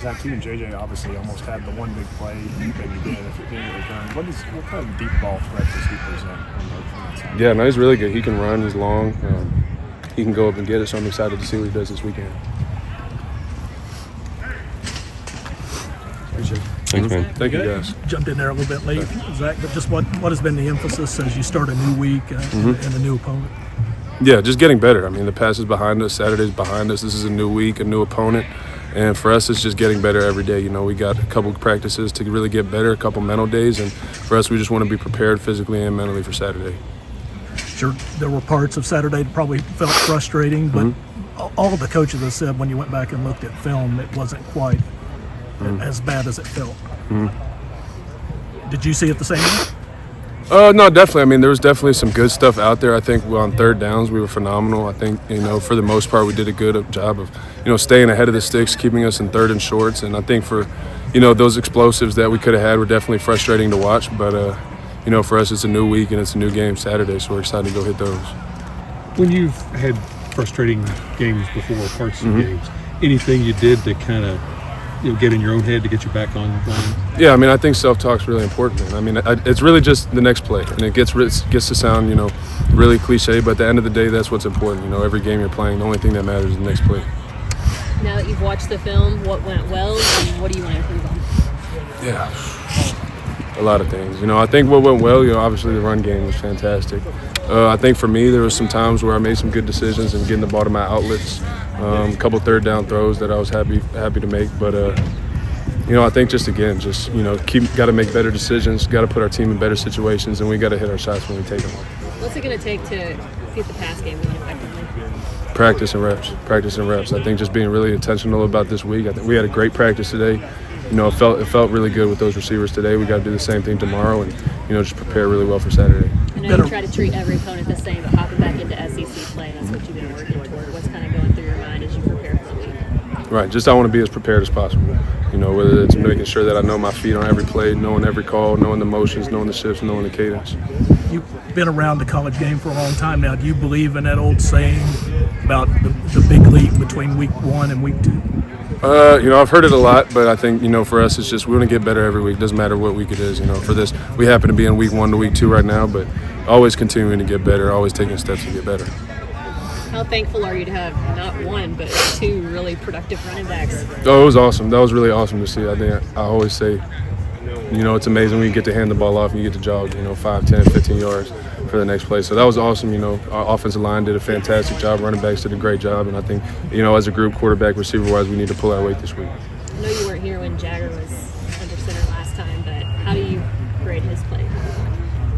Zach, you and JJ obviously almost had the one big play that you did if it didn't return. What kind of deep ball threat does he present on that side? Yeah, no, he's really good. He can run. He's long. He can go up and get it, so I'm excited to see what he does this weekend. Appreciate it. Thanks, man. Thank you, guys. Jumped in there a little bit late, Zach, but just what has been the emphasis as you start a new week and a new opponent? Yeah, just getting better. I mean, the past is behind us. Saturday's behind us. This is a new week, a new opponent. And for us, it's just getting better every day. You know, we got a couple practices to really get better, a couple mental days. And for us, we just want to be prepared physically and mentally for Saturday. Sure, there were parts of Saturday that probably felt frustrating, but all of the coaches have said when you went back and looked at film, it wasn't quite as bad as it felt. Did you see it the same way? No, definitely. I mean, there was definitely some good stuff out there. I think on third downs, we were phenomenal. I think, you know, for the most part, we did a good job of, you know, staying ahead of the sticks, keeping us in third and shorts. And I think for, you know, those explosives that we could have had were definitely frustrating to watch. But, you know, for us, it's a new week and it's a new game Saturday, so we're excited to go hit those. When you've had frustrating games before, parts of games, anything you did to kind of, you know, get in your own head to get you back on line? Yeah, I mean, I think self-talk's really important, man. I mean, it's really just the next play, and it gets to sound, you know, really cliche, but at the end of the day, that's what's important. You know, every game you're playing, the only thing that matters is the next play. Now that you've watched the film, what went well and what do you want to improve on? Yeah, a lot of things. You know, I think what went well, you know, obviously the run game was fantastic. I think for me, there was some times where I made some good decisions and getting the ball to my outlets. A couple third down throws that I was happy to make, but you know, I think just you know, got to make better decisions, got to put our team in better situations, and we got to hit our shots when we take them. What's it going to take to get the pass game going effectively? Practice and reps. I think just being really intentional about this week. I think we had a great practice today. You know, it felt really good with those receivers today. We got to do the same thing tomorrow, and you know, just prepare really well for Saturday. I know you try to treat every opponent the same, but hopping back into SEC play, that's what you've been working toward. What's kind of going through your mind as you prepare for the week? Right, just I want to be as prepared as possible. You know, whether it's making sure that I know my feet on every play, knowing every call, knowing the motions, knowing the shifts, knowing the cadence. You've been around the college game for a long time now. Do you believe in that old saying about the big leap between week 1 and week 2? You know, I've heard it a lot, but I think, you know, for us, it's just we want to get better every week. Doesn't matter what week it is. You know, for this, we happen to be in week 1 to week 2 right now, but always continuing to get better, always taking steps to get better. How thankful are you to have not one, but 2 really productive running backs? Oh, it was awesome. That was really awesome to see. I think I always say, you know, it's amazing when you get to hand the ball off and you get to jog, you know, 5, 10, 15 yards for the next play. So that was awesome. You know, our offensive line did a fantastic job. Running backs did a great job. And I think, you know, as a group, quarterback, receiver-wise, we need to pull our weight this week. I know you weren't here when Jagger was under center last time, but how do you grade his play?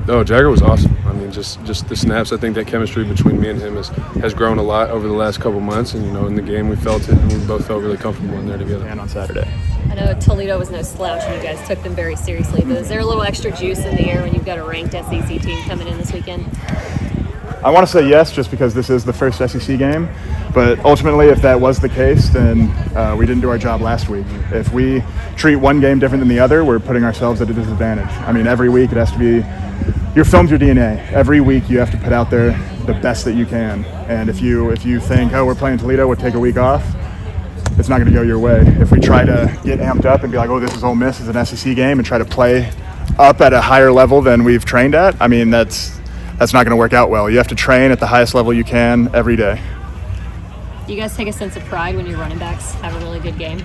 No, Jagger was awesome. I mean, just the snaps. I think that chemistry between me and him has grown a lot over the last couple months. And, you know, in the game we felt it, and we both felt really comfortable in there together. And on Saturday. I know Toledo was no slouch and you guys took them very seriously, but is there a little extra juice in the air when you've got a ranked SEC team coming in this weekend? I want to say yes, just because this is the first SEC game. But ultimately, if that was the case, then we didn't do our job last week. If we treat one game different than the other, we're putting ourselves at a disadvantage. I mean, every week it has to be your film's your DNA. Every week you have to put out there the best that you can. And if you think, oh, we're playing Toledo, we'll take a week off, it's not going to go your way. If we try to get amped up and be like, oh, this is Ole Miss, it's an SEC game, and try to play up at a higher level than we've trained at, I mean, that's not going to work out well. You have to train at the highest level you can every day. Do you guys take a sense of pride when your running backs have a really good game?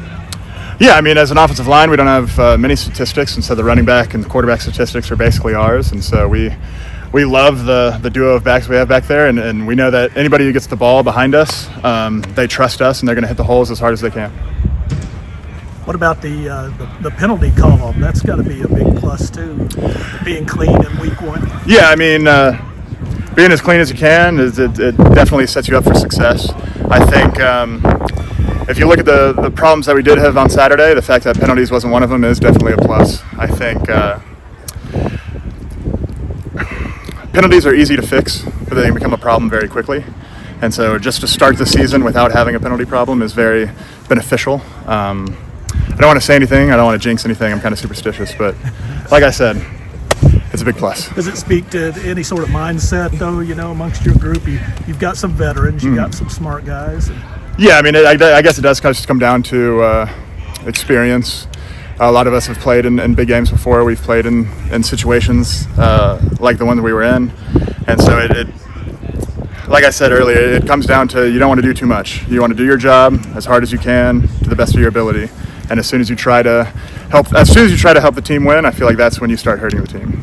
Yeah, I mean, as an offensive line, we don't have many statistics, and so the running back and the quarterback statistics are basically ours, and so we love the duo of backs we have back there, and we know that anybody who gets the ball behind us, they trust us, and they're going to hit the holes as hard as they can. What about the penalty call? That's got to be a big plus too, being clean in week 1. Yeah, I mean, being as clean as you can, it definitely sets you up for success. I think if you look at the problems that we did have on Saturday, the fact that penalties wasn't one of them is definitely a plus. I think penalties are easy to fix, but they can become a problem very quickly. And so just to start the season without having a penalty problem is very beneficial. I don't want to say anything. I don't want to jinx anything. I'm kind of superstitious. But like I said, it's a big plus. Does it speak to any sort of mindset, though, you know, amongst your group? You've got some veterans. You've got some smart guys. Yeah, I mean, I guess it does just come down to experience. A lot of us have played in big games before. We've played in situations like the one that we were in. And so it like I said earlier, it comes down to you don't want to do too much. You want to do your job as hard as you can to the best of your ability. And as soon as you try to help the team win, I feel like that's when you start hurting the team.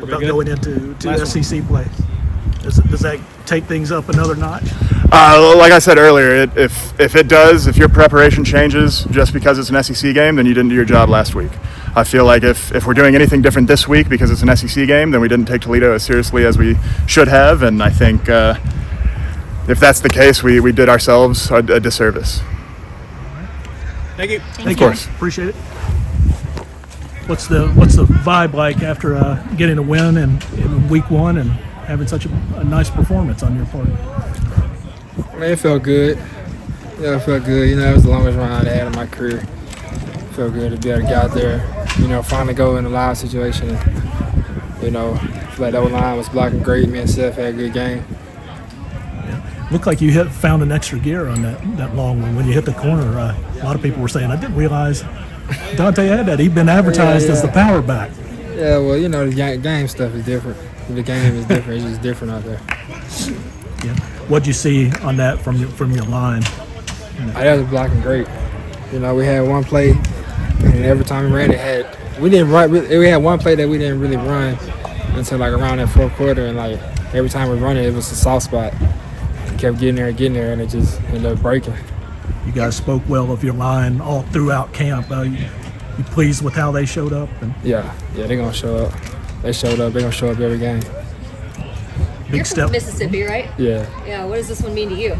About going into SEC play, does that take things up another notch? Like I said earlier, if your preparation changes just because it's an SEC game, then you didn't do your job last week. I feel like if we're doing anything different this week because it's an SEC game, then we didn't take Toledo as seriously as we should have. And I think if that's the case, we did ourselves a disservice. Thank you. Thank you. Appreciate it. What's the vibe like after getting a win in week one and having such a nice performance on your part? Man, it felt good. Yeah, it felt good. You know, it was the longest run I had in my career. It felt good to be able to get out there, you know, finally go in a live situation. You know, I feel like the O-line was blocking great. Me and Sept had a good game. Yeah. Looked like you found an extra gear on that long one. When you hit the corner, a lot of people were saying, I didn't realize Dante had that. He'd been advertised as the power back. Yeah, well, you know, the game stuff is different. The game is different. It's just different out there. Yeah. What'd you see on that from your line? I was blocking great. You know, we had one play, and every time we ran it, we had one play that we didn't really run until like around that fourth quarter, and like every time we run it, it was a soft spot. We kept getting there, and it just ended up breaking. You guys spoke well of your line all throughout camp. You pleased with how they showed up? Yeah, they're gonna show up. They showed up. They're gonna show up every game. You're from Mississippi, right? Yeah. Yeah. What does this one mean to you?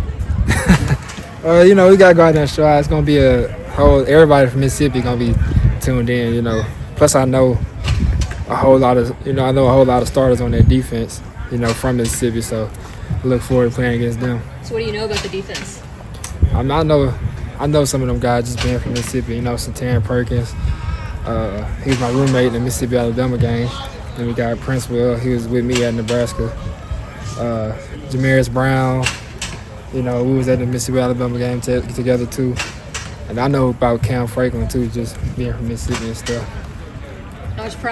You know, we gotta go out there and try. It's gonna be everybody from Mississippi gonna be tuned in. You know, plus I know a whole lot of starters on their defense. You know, from Mississippi, so I look forward to playing against them. So what do you know about the defense? I know some of them guys just being from Mississippi. You know, Santarin Perkins. He was my roommate in the Mississippi-Alabama game. Then we got Prince Will. He was with me at Nebraska. Braun. You know, we was at the Mississippi-Alabama game together too. And I know about Cam Franklin too, just being from Mississippi and stuff.